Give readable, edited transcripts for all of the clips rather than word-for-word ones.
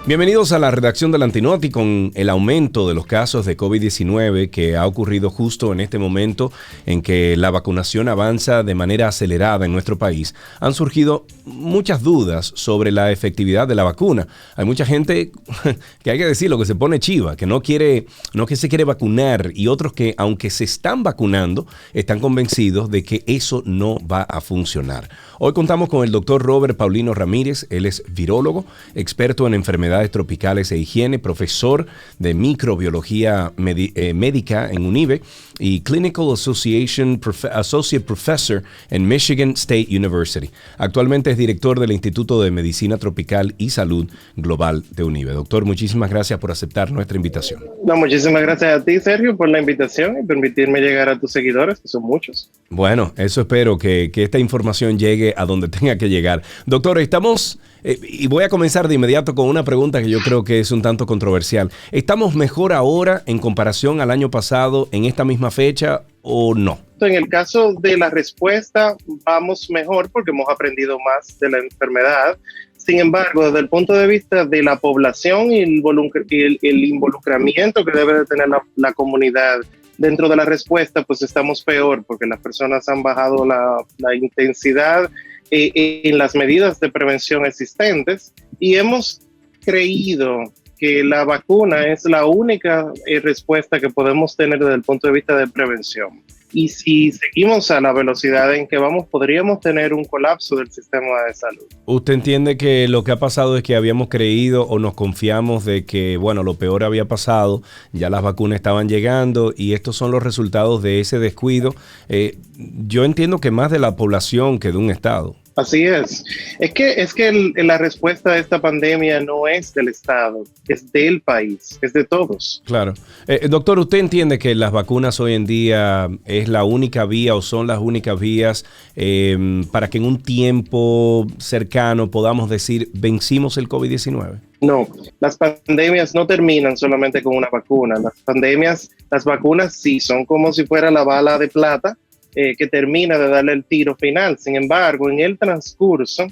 Bienvenidos a la redacción del Antinoti. Con el aumento de los casos de COVID-19 que ha ocurrido justo en este momento en que la vacunación avanza de manera acelerada en nuestro país, han surgido muchas dudas sobre la efectividad de la vacuna. Hay mucha gente que hay que decirlo, que se pone chiva, que no que se quiere vacunar, y otros que, aunque se están vacunando, están convencidos de que eso no va a funcionar. Hoy contamos con el doctor Robert Paulino Ramírez. Él es virólogo, experto en enfermedades tropicales e higiene, profesor de microbiología médica en UNIBE y Clinical Associate Professor en Michigan State University. Actualmente es director del Instituto de Medicina Tropical y Salud Global de UNIBE. Doctor, muchísimas gracias por aceptar nuestra invitación. No, muchísimas gracias a ti, Sergio, por la invitación y permitirme llegar a tus seguidores, que son muchos. Bueno, eso espero, que esta información llegue a donde tenga que llegar. Doctor, estamos... y voy a comenzar de inmediato con una pregunta que yo creo que es un tanto controversial. ¿Estamos mejor ahora en comparación al año pasado en esta misma fecha o no? En el caso de la respuesta, vamos mejor porque hemos aprendido más de la enfermedad. Sin embargo, desde el punto de vista de la población y el involucramiento que debe de tener la comunidad dentro de la respuesta, pues estamos peor porque las personas han bajado la intensidad en las medidas de prevención existentes y hemos creído que la vacuna es la única respuesta que podemos tener desde el punto de vista de prevención. Y si seguimos a la velocidad en que vamos, podríamos tener un colapso del sistema de salud. ¿Usted entiende que lo que ha pasado es que habíamos creído o nos confiamos de que, bueno, lo peor había pasado, ya las vacunas estaban llegando y estos son los resultados de ese descuido? Yo entiendo que más de la población que de un estado. Así es. Es que la respuesta a esta pandemia no es del Estado, es del país, es de todos. Claro. Doctor, ¿usted entiende que las vacunas hoy en día es la única vía o son las únicas vías para que en un tiempo cercano podamos decir vencimos el COVID-19? No, las pandemias no terminan solamente con una vacuna. Las vacunas sí son como si fuera la bala de plata que termina de darle el tiro final. Sin embargo, en el transcurso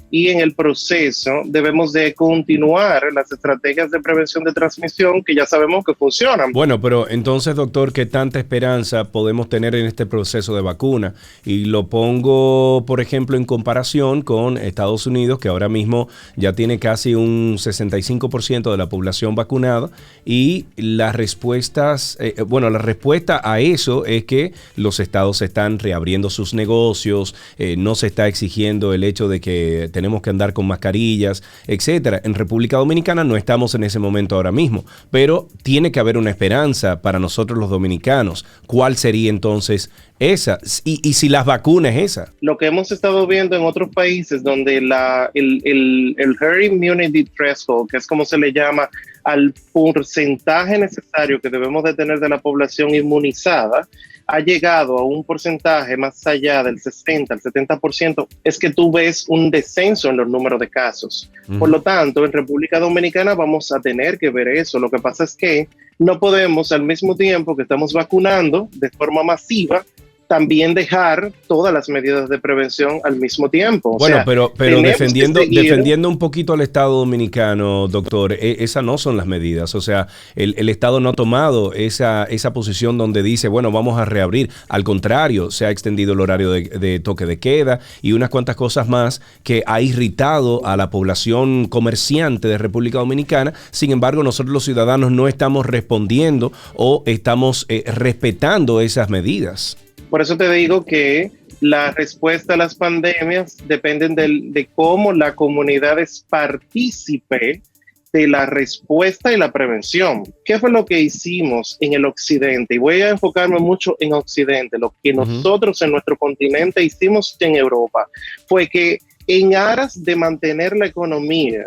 y en el proceso debemos de continuar las estrategias de prevención de transmisión que ya sabemos que funcionan. Bueno, pero entonces, doctor, ¿qué tanta esperanza podemos tener en este proceso de vacuna? Y lo pongo, por ejemplo, en comparación con Estados Unidos, que ahora mismo ya tiene casi un 65% de la población vacunada, y las respuestas, la respuesta a eso es que los estados están reabriendo sus negocios, no se está exigiendo el hecho de que tenemos que andar con mascarillas, etcétera. En República Dominicana no estamos en ese momento ahora mismo, pero tiene que haber una esperanza para nosotros los dominicanos. ¿Cuál sería entonces esa? Y si las vacunas es esa. Lo que hemos estado viendo en otros países donde el herd immunity threshold, que es como se le llama al porcentaje necesario que debemos de tener de la población inmunizada, ha llegado a un porcentaje más allá del 60, al 70%, es que tú ves un descenso en los números de casos. Por lo tanto, en República Dominicana vamos a tener que ver eso. Lo que pasa es que no podemos, al mismo tiempo que estamos vacunando de forma masiva, también dejar todas las medidas de prevención al mismo tiempo. Bueno, pero defendiendo un poquito al Estado dominicano, doctor, esas no son las medidas. O sea, el Estado no ha tomado esa posición donde dice, bueno, vamos a reabrir. Al contrario, se ha extendido el horario de toque de queda y unas cuantas cosas más que ha irritado a la población comerciante de República Dominicana. Sin embargo, nosotros los ciudadanos no estamos respondiendo o estamos respetando esas medidas. Por eso te digo que la respuesta a las pandemias dependen de cómo la comunidad es partícipe de la respuesta y la prevención. ¿Qué fue lo que hicimos en el occidente? Y voy a enfocarme mucho en occidente. Lo que nosotros en nuestro continente hicimos en Europa fue que en aras de mantener la economía,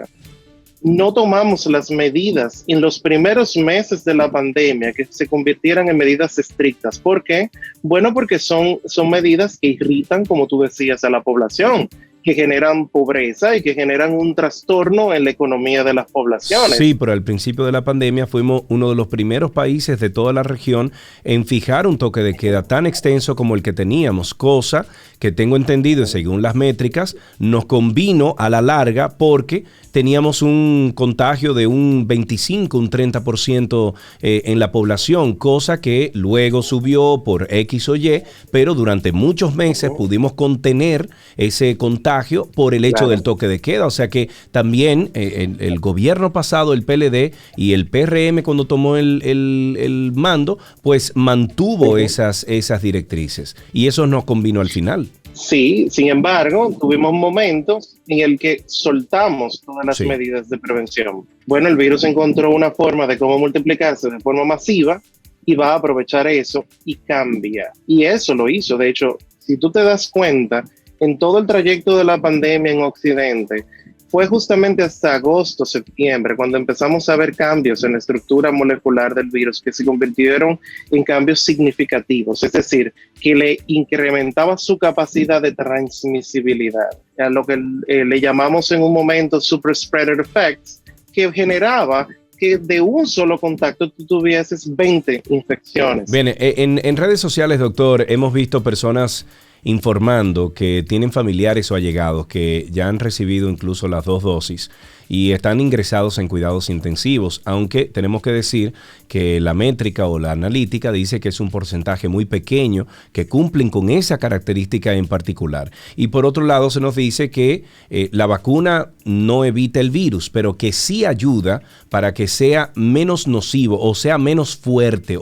no tomamos las medidas en los primeros meses de la pandemia que se convirtieran en medidas estrictas. ¿Por qué? Bueno, porque son medidas que irritan, como tú decías, a la población, que generan pobreza y que generan un trastorno en la economía de las poblaciones. Sí, pero al principio de la pandemia fuimos uno de los primeros países de toda la región en fijar un toque de queda tan extenso como el que teníamos, cosa que tengo entendido, según las métricas, nos convino a la larga porque teníamos un contagio de un 25, un 30% en la población, cosa que luego subió por X o Y, pero durante muchos meses pudimos contener ese contagio por el hecho del toque de queda. O sea que también el gobierno pasado, el PLD y el PRM cuando tomó el mando, pues mantuvo esas directrices y eso nos convino al final. Sí, sin embargo, tuvimos momentos en el que soltamos todas las medidas de prevención. Bueno, el virus encontró una forma de cómo multiplicarse de forma masiva y va a aprovechar eso y cambia. Y eso lo hizo. De hecho, si tú te das cuenta, en todo el trayecto de la pandemia en Occidente, fue justamente hasta agosto, septiembre, cuando empezamos a ver cambios en la estructura molecular del virus que se convirtieron en cambios significativos, es decir, que le incrementaba su capacidad de transmisibilidad, a lo que le llamamos en un momento super spreader effects, que generaba que de un solo contacto tú tuvieses 20 infecciones. Bien, en redes sociales, doctor, hemos visto personas informando que tienen familiares o allegados que ya han recibido incluso las 2 dosis y están ingresados en cuidados intensivos, aunque tenemos que decir que la métrica o la analítica dice que es un porcentaje muy pequeño que cumplen con esa característica en particular. Y por otro lado se nos dice que la vacuna no evita el virus, pero que sí ayuda para que sea menos nocivo o sea menos fuerte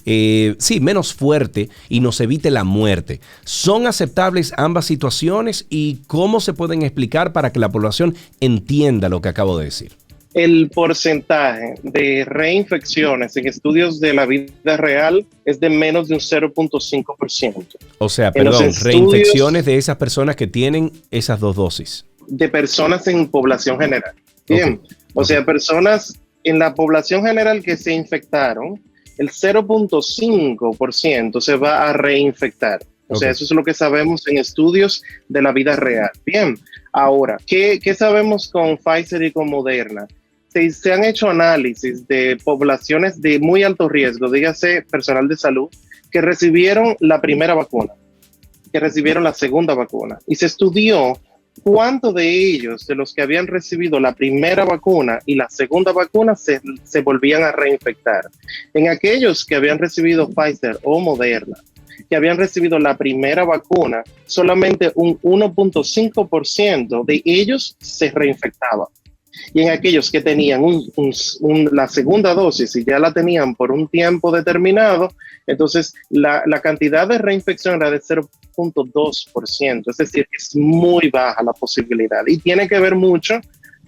menos fuerte y nos evite la muerte. ¿Son aceptables ambas situaciones y cómo se pueden explicar para que la población entienda lo que acabo de decir? El porcentaje de reinfecciones en estudios de la vida real es de menos de un 0.5%. O sea, perdón, reinfecciones de esas personas que tienen esas 2 dosis. De personas en población general. Bien, o sea, personas en la población general que se infectaron, el 0.5% se va a reinfectar. O sea, eso es lo que sabemos en estudios de la vida real. Bien, ahora, ¿qué sabemos con Pfizer y con Moderna? Se han hecho análisis de poblaciones de muy alto riesgo, dígase personal de salud, que recibieron la primera vacuna, que recibieron la segunda vacuna. Y se estudió cuántos de ellos, de los que habían recibido la primera vacuna y la segunda vacuna, se volvían a reinfectar. En aquellos que habían recibido Pfizer o Moderna, que habían recibido la primera vacuna, solamente un 1.5% de ellos se reinfectaba. Y en aquellos que tenían la segunda dosis y ya la tenían por un tiempo determinado, entonces la cantidad de reinfección era de 0.2%, es decir, es muy baja la posibilidad y tiene que ver mucho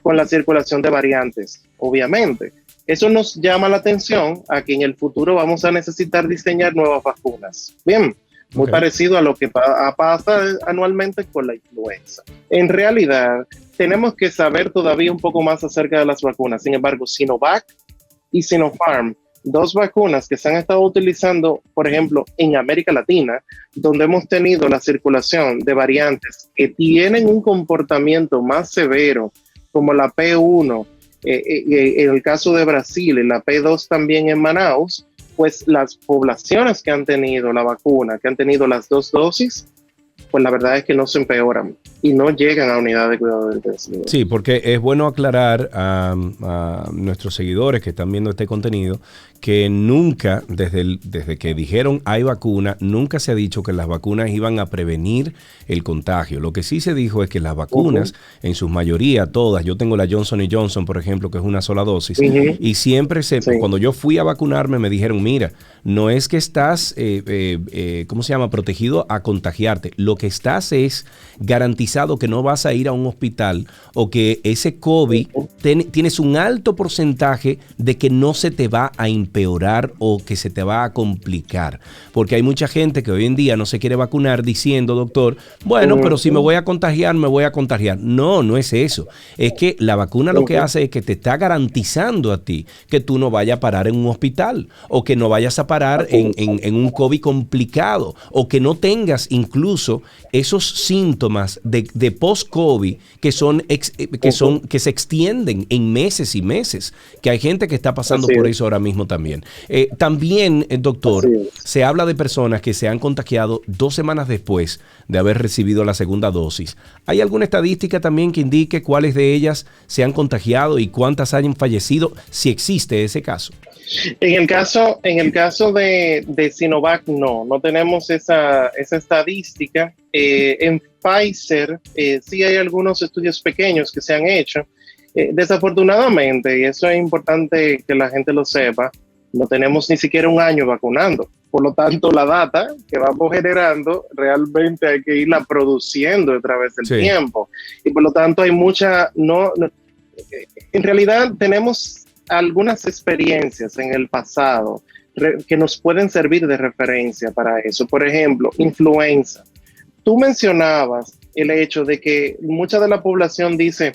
con la circulación de variantes, obviamente. Eso nos llama la atención a que en el futuro vamos a necesitar diseñar nuevas vacunas. Bien, muy parecido a lo que pasa anualmente con la influenza. En realidad, tenemos que saber todavía un poco más acerca de las vacunas. Sin embargo, Sinovac y Sinopharm, 2 vacunas que se han estado utilizando, por ejemplo, en América Latina, donde hemos tenido la circulación de variantes que tienen un comportamiento más severo, como la P1, en el caso de Brasil, y la P2 también en Manaus, pues las poblaciones que han tenido la vacuna, que han tenido las 2 dosis, pues la verdad es que no se empeoran y no llegan a unidad de cuidado intensivo. Sí, porque es bueno aclarar a nuestros seguidores que están viendo este contenido que nunca, desde que dijeron hay vacuna, nunca se ha dicho que las vacunas iban a prevenir el contagio. Lo que sí se dijo es que las vacunas, en su mayoría, todas, yo tengo la Johnson & Johnson, por ejemplo, que es una sola dosis, y siempre cuando yo fui a vacunarme me dijeron, mira, no es que estás, ¿cómo se llama?, protegido a contagiarte. Lo que estás es garantizado que no vas a ir a un hospital o que ese COVID tienes un alto porcentaje de que no se te va a empeorar o que se te va a complicar. Porque hay mucha gente que hoy en día no se quiere vacunar diciendo, doctor, bueno, pero si me voy a contagiar, me voy a contagiar. No, no es eso. Es que la vacuna lo que hace es que te está garantizando a ti que tú no vayas a parar en un hospital o que no vayas a parar en un COVID complicado o que no tengas incluso esos síntomas de de post-COVID que que se extienden en meses y meses, que hay gente que está pasando por eso ahora mismo también. También, doctor, se habla de personas que se han contagiado 2 semanas después de haber recibido la segunda dosis. ¿Hay alguna estadística también que indique cuáles de ellas se han contagiado y cuántas hayan fallecido, si existe ese caso? En el caso de Sinovac, no tenemos esa estadística. En Pfizer sí hay algunos estudios pequeños que se han hecho. Desafortunadamente, y eso es importante que la gente lo sepa, no tenemos ni siquiera un año vacunando. Por lo tanto, la data que vamos generando realmente hay que irla produciendo a través del tiempo. Y por lo tanto hay en realidad tenemos algunas experiencias en el pasado que nos pueden servir de referencia para eso. Por ejemplo, influenza. Tú mencionabas el hecho de que mucha de la población dice,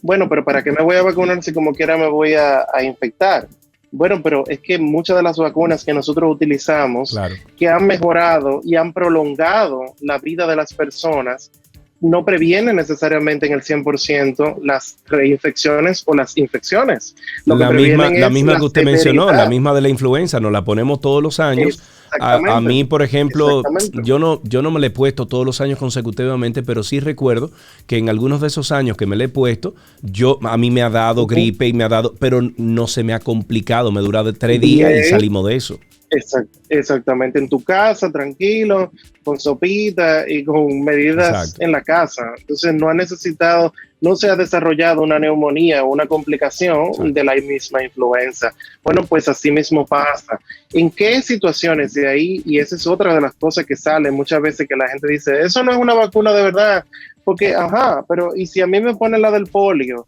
bueno, pero ¿para qué me voy a vacunar si como quiera me voy a infectar? Bueno, pero es que muchas de las vacunas que nosotros utilizamos, que han mejorado y han prolongado la vida de las personas, no previene necesariamente en el 100% las reinfecciones o las infecciones. La misma que usted mencionó, la misma de la influenza, nos la ponemos todos los años. A mí, por ejemplo, yo no me la he puesto todos los años consecutivamente, pero sí recuerdo que en algunos de esos años que me la he puesto, a mí me ha dado gripe y pero no se me ha complicado, me dura de 3 días y salimos de eso. Exactamente, en tu casa, tranquilo, con sopita y con medidas en la casa. Entonces no se ha desarrollado una neumonía o una complicación de la misma influenza. Bueno, pues así mismo pasa. ¿En qué situaciones de ahí? Y esa es otra de las cosas que sale muchas veces, que la gente dice, eso no es una vacuna de verdad, porque, pero ¿y si a mí me ponen la del polio?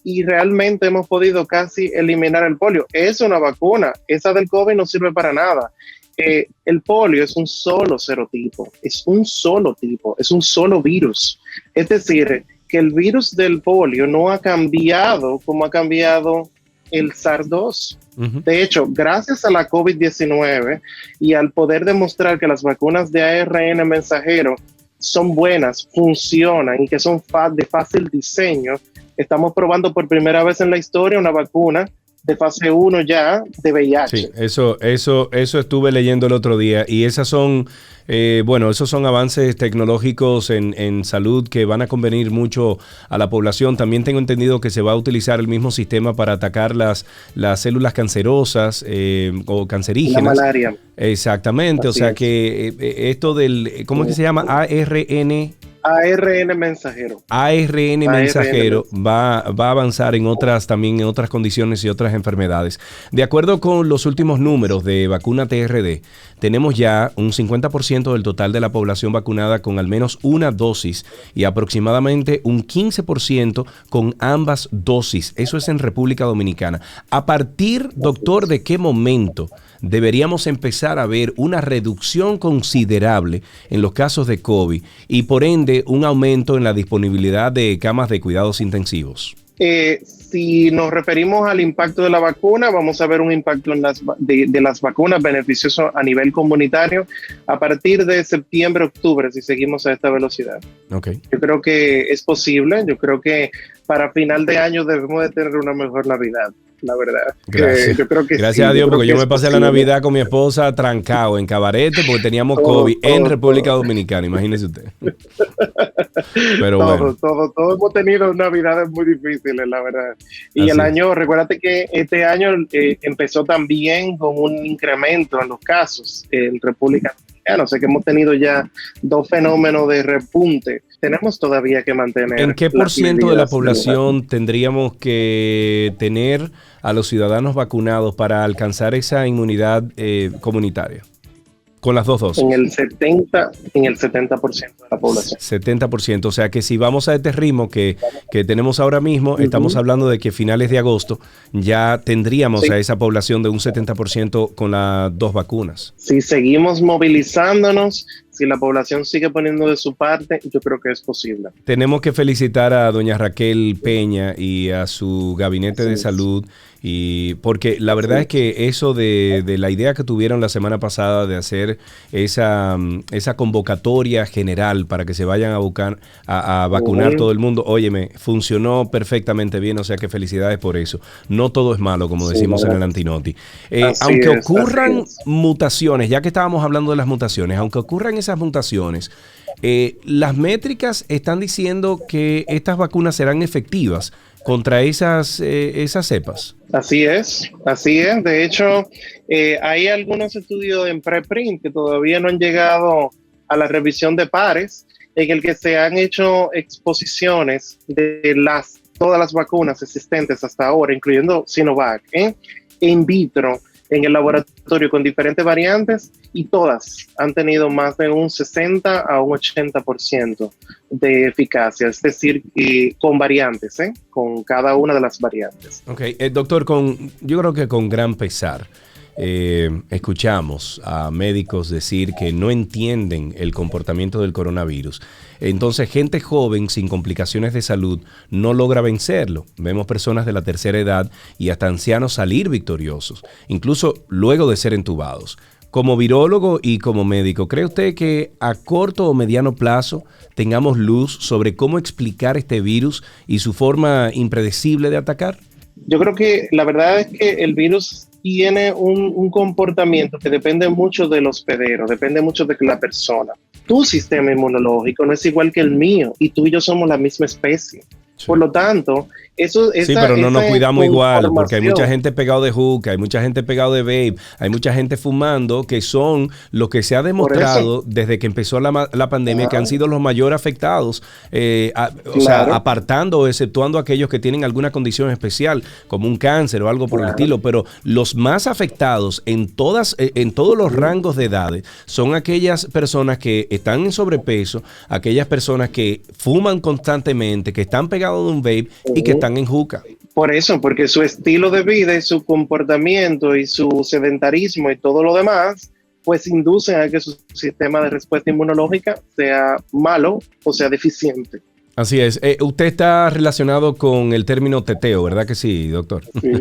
Y realmente hemos podido casi eliminar el polio. Es una vacuna. Esa del COVID no sirve para nada. El polio es un solo serotipo, es un solo tipo, es un solo virus. Es decir, que el virus del polio no ha cambiado como ha cambiado el SARS-2. De hecho, gracias a la COVID-19 y al poder demostrar que las vacunas de ARN mensajero son buenas, funcionan y que son de fácil diseño, estamos probando por primera vez en la historia una vacuna de fase 1 ya de VIH. Sí, eso estuve leyendo el otro día y esos son avances tecnológicos en salud que van a convenir mucho a la población. También tengo entendido que se va a utilizar el mismo sistema para atacar las células cancerosas o cancerígenas. La malaria. Exactamente, así o sea es. Que esto del, ¿cómo es que se llama? ARN mensajero. ARN mensajero va a avanzar en otras condiciones y otras enfermedades. De acuerdo con los últimos números de vacuna TRD, tenemos ya un 50% del total de la población vacunada con al menos una dosis y aproximadamente un 15% con ambas dosis. Eso es en República Dominicana. A partir, doctor, ¿de qué momento deberíamos empezar a ver una reducción considerable en los casos de COVID y por ende un aumento en la disponibilidad de camas de cuidados intensivos? Si nos referimos al impacto de la vacuna, vamos a ver un impacto de las vacunas beneficioso a nivel comunitario a partir de septiembre, octubre, si seguimos a esta velocidad. Okay. Yo creo que es posible, yo creo que para final de año debemos de tener una mejor Navidad. La verdad. Gracias. Yo creo que gracias a Dios, porque yo me pasé la Navidad con mi esposa trancado en cabarete porque teníamos COVID en República Dominicana, imagínese usted. Pero bueno. Todos hemos tenido Navidades muy difíciles, la verdad. Y el año, recuérdate que este año empezó también con un incremento en los casos en República Dominicana. O sea que hemos tenido ya 2 fenómenos de repunte. Tenemos todavía que mantener. ¿En qué por ciento de la población tendríamos que tener a los ciudadanos vacunados para alcanzar esa inmunidad comunitaria? Con las 2 dosis. En el 70% de la población. 70%. O sea que si vamos a este ritmo que tenemos ahora mismo, estamos hablando de que finales de agosto ya tendríamos a esa población de un 70% con las 2 vacunas. Si seguimos movilizándonos, Si la población sigue poniendo de su parte, yo creo que es posible. Tenemos que felicitar a doña Raquel Peña y a su gabinete de salud, y porque la verdad es que eso de la idea que tuvieron la semana pasada de hacer esa convocatoria general para que se vayan a vacunar todo el mundo, óyeme, funcionó perfectamente bien, o sea que felicidades por eso. No todo es malo, como decimos en el Antinoti. Aunque ocurran mutaciones, ya que estábamos hablando de las mutaciones, aunque ocurran esas mutaciones, las métricas están diciendo que estas vacunas serán efectivas contra esas cepas. Así es. De hecho, hay algunos estudios en preprint que todavía no han llegado a la revisión de pares, en el que se han hecho exposiciones de todas las vacunas existentes hasta ahora, incluyendo Sinovac, in vitro, en el laboratorio con diferentes variantes, y todas han tenido más de un 60 a un 80% de eficacia, es decir, con variantes, con cada una de las variantes. Ok, doctor, yo creo que con gran pesar escuchamos a médicos decir que no entienden el comportamiento del coronavirus. Entonces, gente joven sin complicaciones de salud no logra vencerlo. Vemos personas de la tercera edad y hasta ancianos salir victoriosos, incluso luego de ser entubados. Como virólogo y como médico, ¿cree usted que a corto o mediano plazo tengamos luz sobre cómo explicar este virus y su forma impredecible de atacar? Yo creo que la verdad es que el virus tiene un comportamiento que depende mucho del hospedero, depende mucho de la persona. Tu sistema inmunológico no es igual que el mío, y tú y yo somos la misma especie. Sí. Por lo tanto, pero no nos cuidamos igual, porque hay mucha gente pegado de hookah, hay mucha gente pegado de vape, hay mucha gente fumando, que son lo que se ha demostrado desde que empezó la pandemia, que han sido los mayores afectados, o sea, apartando o exceptuando aquellos que tienen alguna condición especial, como un cáncer o algo por el estilo, pero los más afectados en todos los rangos de edades son aquellas personas que están en sobrepeso, aquellas personas que fuman constantemente, que están pegados de un vape y que están en juca. Por eso, porque su estilo de vida y su comportamiento y su sedentarismo y todo lo demás, pues inducen a que su sistema de respuesta inmunológica sea malo o sea deficiente. Así es. Usted está relacionado con el término teteo, ¿verdad que sí, doctor? Sí.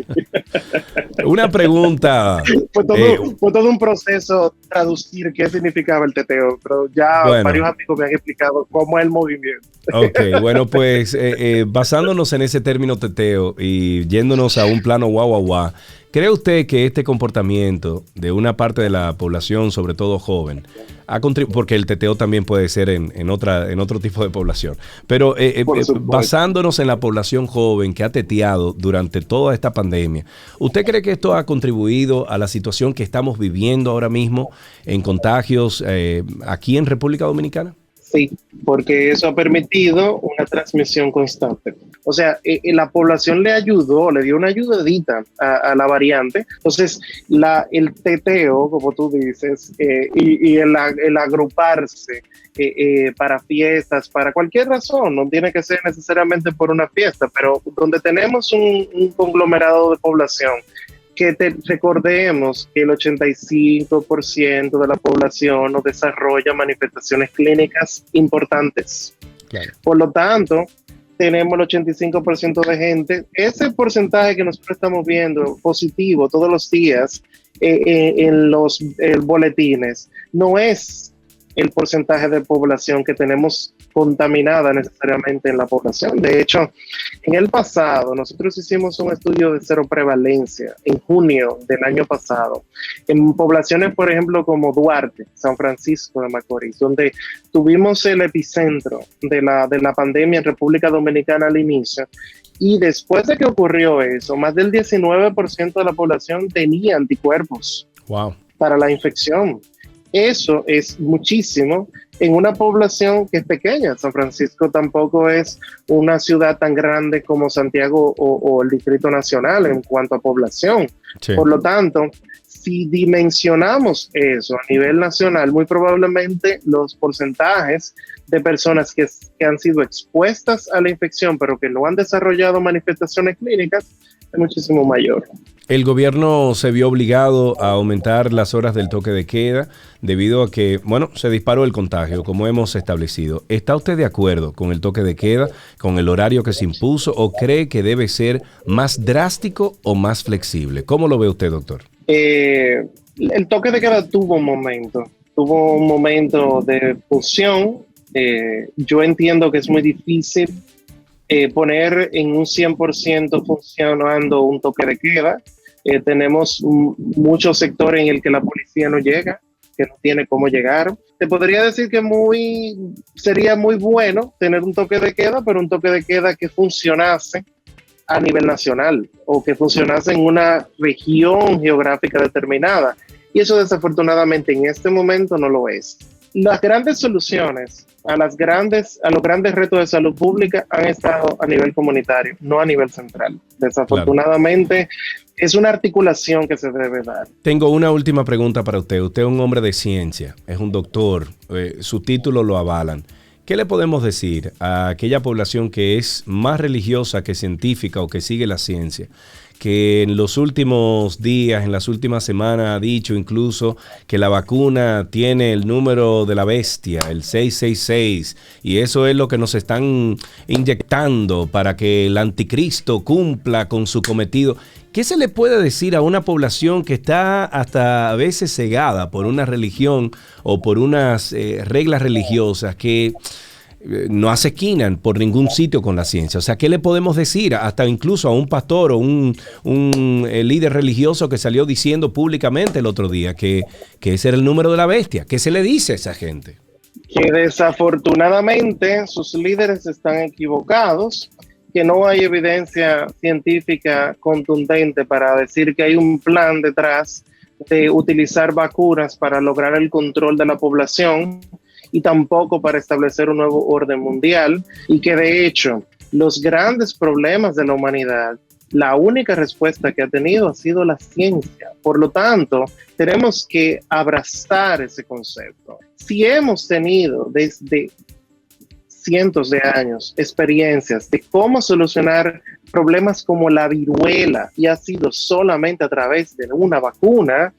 Una pregunta. Fue todo un proceso traducir qué significaba el teteo, pero ya varios amigos me han explicado cómo es el movimiento. Ok, bueno, pues basándonos en ese término teteo y yéndonos a un plano guau, ¿cree usted que este comportamiento de una parte de la población, sobre todo joven, porque el teteo también puede ser en otro tipo de población, pero basándonos en la población joven que ha teteado durante toda esta pandemia, ¿usted cree que esto ha contribuido a la situación que estamos viviendo ahora mismo en contagios aquí en República Dominicana? Sí, porque eso ha permitido una transmisión constante. O sea, la población le dio una ayudadita a la variante. Entonces, el teteo, como tú dices, y el agruparse para fiestas, para cualquier razón, no tiene que ser necesariamente por una fiesta, pero donde tenemos un conglomerado de población, que recordemos que el 85% de la población no desarrolla manifestaciones clínicas importantes. Claro. Por lo tanto, tenemos el 85% de gente. Ese porcentaje que nosotros estamos viendo positivo todos los días en los boletines no es el porcentaje de población que tenemos contaminada necesariamente en la población. De hecho, en el pasado, nosotros hicimos un estudio de cero prevalencia en junio del año pasado, en poblaciones, por ejemplo, como Duarte, San Francisco de Macorís, donde tuvimos el epicentro de la pandemia en República Dominicana al inicio. Y después de que ocurrió eso, más del 19% de la población tenía anticuerpos para la infección. Eso es muchísimo en una población que es pequeña. San Francisco tampoco es una ciudad tan grande como Santiago o el Distrito Nacional en cuanto a población. Sí. Por lo tanto, si dimensionamos eso a nivel nacional, muy probablemente los porcentajes de personas que han sido expuestas a la infección pero que no han desarrollado manifestaciones clínicas es muchísimo mayor. El gobierno se vio obligado a aumentar las horas del toque de queda debido a que, bueno, se disparó el contagio, como hemos establecido. ¿Está usted de acuerdo con el toque de queda, con el horario que se impuso, o cree que debe ser más drástico o más flexible? ¿Cómo lo ve usted, doctor? El toque de queda tuvo un momento de fusión. Yo entiendo que es muy difícil poner en un 100% funcionando un toque de queda. Tenemos muchos sectores en el que la policía no llega, que no tiene cómo llegar. Te podría decir que sería muy bueno tener un toque de queda, pero un toque de queda que funcionase a nivel nacional o que funcionase en una región geográfica determinada. Y eso desafortunadamente en este momento no lo es. Las grandes soluciones a los grandes retos de salud pública han estado a nivel comunitario, no a nivel central. Desafortunadamente, es una articulación que se debe dar. Tengo una última pregunta para usted. Usted es un hombre de ciencia, es un doctor, su título lo avalan. ¿Qué le podemos decir a aquella población que es más religiosa que científica o que sigue la ciencia, que en los últimos días, en las últimas semanas ha dicho incluso que la vacuna tiene el número de la bestia, el 666, y eso es lo que nos están inyectando para que el anticristo cumpla con su cometido? ¿Qué se le puede decir a una población que está hasta a veces cegada por una religión o por unas reglas religiosas que no asequinan por ningún sitio con la ciencia? O sea, ¿qué le podemos decir hasta incluso a un pastor o un líder religioso que salió diciendo públicamente el otro día que ese era el número de la bestia? ¿Qué se le dice a esa gente? Que desafortunadamente sus líderes están equivocados, que no hay evidencia científica contundente para decir que hay un plan detrás de utilizar vacunas para lograr el control de la población y tampoco para establecer un nuevo orden mundial, y que de hecho los grandes problemas de la humanidad, la única respuesta que ha tenido ha sido la ciencia. Por lo tanto, tenemos que abrazar ese concepto. Si hemos tenido desde cientos de años experiencias de cómo solucionar problemas como la viruela y ha sido solamente a través de una vacuna,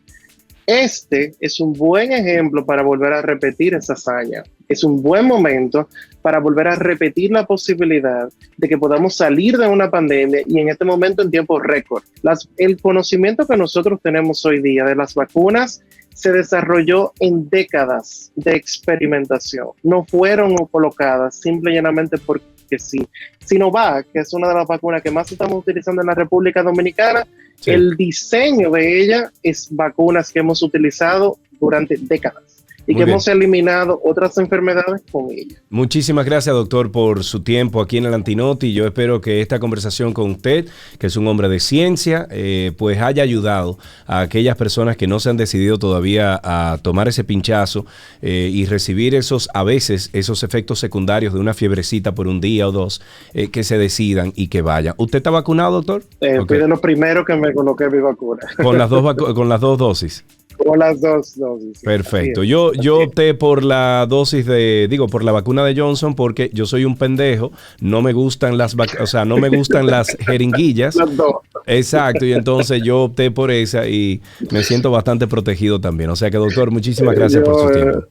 este es un buen ejemplo para volver a repetir esa hazaña. Es un buen momento para volver a repetir la posibilidad de que podamos salir de una pandemia, y en este momento en tiempo récord. El conocimiento que nosotros tenemos hoy día de las vacunas se desarrolló en décadas de experimentación. No fueron colocadas simple y llanamente porque sí. Sinovac, que es una de las vacunas que más estamos utilizando en la República Dominicana, sí. El diseño de ella es vacunas que hemos utilizado durante décadas y muy que bien. Hemos eliminado otras enfermedades con ella. Muchísimas gracias, doctor, por su tiempo aquí en el Antinoti. Yo espero que esta conversación con usted, que es un hombre de ciencia, pues haya ayudado a aquellas personas que no se han decidido todavía a tomar ese pinchazo y recibir a veces esos efectos secundarios de una fiebrecita por un día o dos, que se decidan y que vayan. ¿Usted está vacunado, doctor? Okay. Fui de los primeros que me coloqué mi vacuna. ¿Con las dos dosis? Con las dos dosis. Perfecto. Yo opté por la dosis por la vacuna de Johnson, porque yo soy un pendejo, no me gustan las jeringuillas. Las dos. Exacto, y entonces yo opté por esa y me siento bastante protegido también. O sea que, doctor, muchísimas gracias por su tiempo.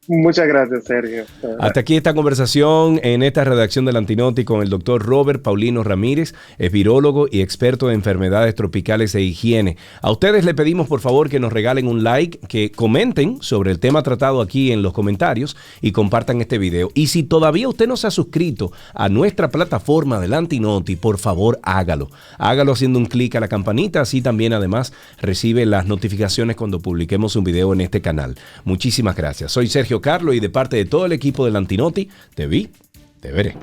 Muchas gracias, Sergio. Hasta aquí esta conversación en esta redacción del Antinoti con el doctor Robert Paulino Ramírez, es virólogo y experto de enfermedades tropicales e higiene. A ustedes le pedimos por favor que nos regalen un like, que comenten sobre el tema tratado aquí en los comentarios y compartan este video. Y si todavía usted no se ha suscrito a nuestra plataforma del Antinoti, por favor hágalo. Hágalo haciendo un clic a la campanita, así también además recibe las notificaciones cuando publiquemos un video en este canal. Muchísimas gracias. Soy Sergio Carlo y de parte de todo el equipo del Antinoti, te vi, te veré.